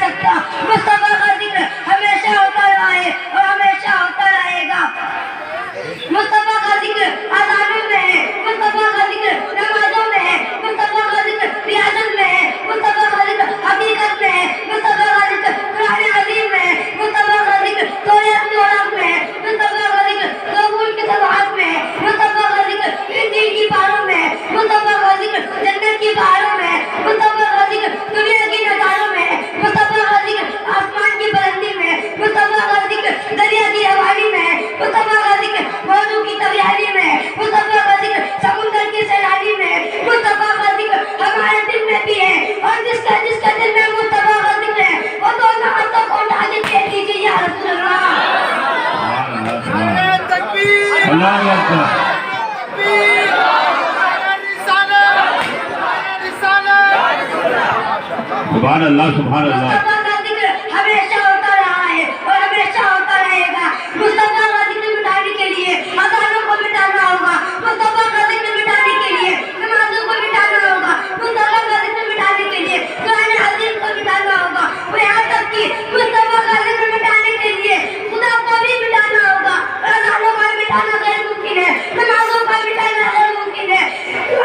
सकता। मुस्तफा का जिक्र हमेशा होता रहा है और हमेशा होता रहेगा। मुस्तफा का जिक्र अज़ानों में है, मुस्तफा का जिक्र नमाजों में है, मुस्तफा का जिक्र रियाज़त में है, मुस्तफा का जिक्र हकीकत में है, मुस्तफा का जिक्र कुरान अज़ीम में है, मुस्तफा का जिक्र तौरात में है, मुस्तफा का जिक्र ज़बूर की सवाहत में है, मुस्तफा का जिक्र इंजील की पहाड़ों में है, मुस्तफा का जिक्र जन्नत की पहाड़ों में है, मुस्तफा का जिक्र दुनिया की नज़ारों में है, मुस्तफा का जिक्र आसमान की बुलंदी में है, मुस्तफा का जिक्र दरिया की हवाली में है, मुस्तफा का जिक्र मौजू की तबियाली में है, मुस्तफा का जिक्र समुंदर की सैलानी में है, मुस्तफा का जिक्र हमारे दिल में भी है। और जिसका जिसका दिल में मुस्तफा का जिक्र है वो दोनों हाथों को उठा के कह दीजिए या रसूल अल्लाह। अल्लाहु अकबर। सुभान अल्लाह, सुभान अल्लाह। मुस्तफा का जिक्र हमेशा होता रहा है और हमेशा होता रहेगा। मुस्तफा का जिक्र मिटाने के लिए अज़ानों को मिटाना होगा, मुस्तफा का जिक्र मिटाने के लिए नमाज़ों को मिटाना होगा, मुस्तफा का जिक्र मिटाने के लिए कुरान अज़ीम को मिटाना होगा। और यहाँ तक कि मुस्तफा का जिक्र मिटाने के लिए खुदा को भी मिटाना होगा। अज़ानों का मिटाना गैर मुमकिन है, नमाज़ों का मिटाना गैर मुमकिन है,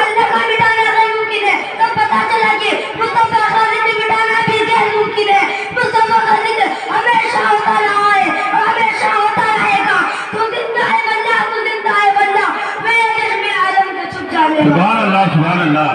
अल्लाह का मिटाना गैर मुमकिन है। तब पता चला कि मुस्तफा का जिक्र मिटाना भी गैर मुमकिन है। मुस्तफा का जिक्र हमेशा होता रहा है और हमेशा होता रहेगा। तू जिंदा है वल्लाह, तू जिंदा है वल्लाह, मेरे चश्मे आलम का छुप जाने। सुभान अल्लाह, सुभान अल्लाह।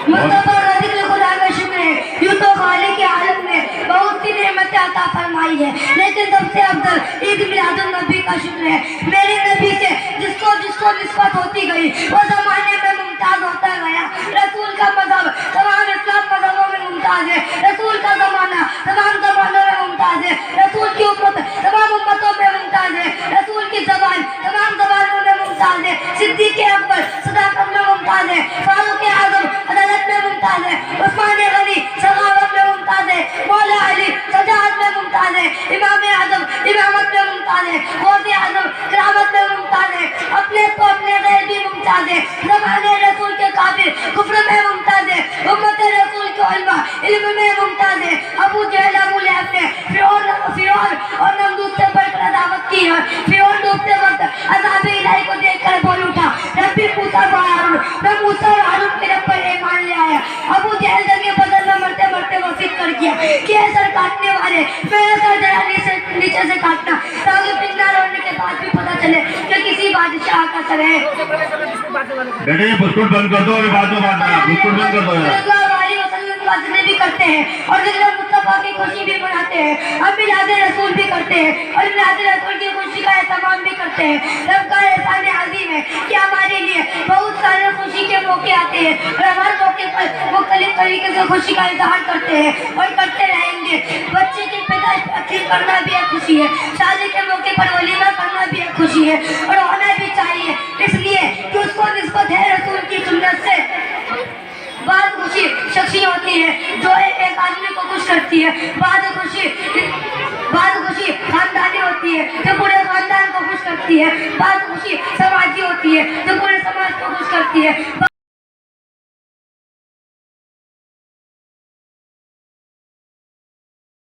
मुस्तफा का जिक्र खुदा का शुक्र है। यूं तो खालिक के आलम ने बहुत सी नेमतें अता फरमाई है, लेकिन सबसे अफजल ईद मिलादुन नबी का शुक्र है। मेरे नबी से जिसको जिसको निस्बत होती गई वो जमाने में मुमताज होता गया। रसूल का मजहब तमाम इस्लाम मजहबों में मुमताज है, रसूल का जमाना तमाम जमानों में मुमताज है, रसूल की उम्मत तमाम उम्मतों में मुमताज है, रसूल की जबान तमाम जबानों में मुमताज है। सिद्दीक़ अकबर सदाकत में मुमताज है, फारूक आज़म अदालत में मुमताज है, उस्मान गनी सगावत में मुमताज है, मौला अली सजाअत में मुमताज है, इमाम आज़म इमामत में मुमताज है, गौसे आज़म करामत में मुमताज है, अपने तो अपने गैर भी मुमताज है, ज़माने रसूल के काफिर कुफ्र में मुमताज है, उम्मत रसूल के उलमा इल्म में मुमताज है। अबू जहल अबू लहब ने फिरौन और नमरूद से बढ़कर दावत की है। फिरौन डूबते वक्त अज़ाब इलाही को देखकर बोल उठा, रब्बी मूसा व हारून, मैं मूसा और हारून के रब पर ईमान ले आया। अबू जहल जंगे बदल में मरते मरते वसीयत कर गया कि ऐ सर काटने वाले मेरा सर जरा नीचे से काटना, ताकि फितना रोने के बाद भी पता चले कि किसी बादशाह का सर है। बेटे ये बिस्कुट बंद कर दो, अभी बाद में बांटना, बिस्कुट बंद कर दो यार। भी करते हैं और जिक्र मुस्तफा की खुशी भी मनाते हैं। हम मिलाद रसूल भी करते हैं और मिलाद रसूल की खुशी का एहतमाम भी करते हैं। रब का एहसान अज़ीम है कि हमारे लिए बहुत सारे खुशी के मौके आते हैं और हर मौके पर मुख्तलिफ तरीके से खुशी का इजहार करते हैं और करते रहेंगे। बच्चे की पैदाइश अच्छी करना भी एक खुशी है, शादी के मौके पर वलीमा करना भी एक खुशी है और होना भी चाहिए, इसलिए कि उसको निस्बत है रसूल की सुन्नत से। बाद खुशी शख्सी होती है जो एक आदमी को खुश करती है, बाद खुशी खानदानी होती है जो पूरे खानदान को खुश करती है, बाद खुशी समाजी होती है जो पूरे समाज को खुश करती है,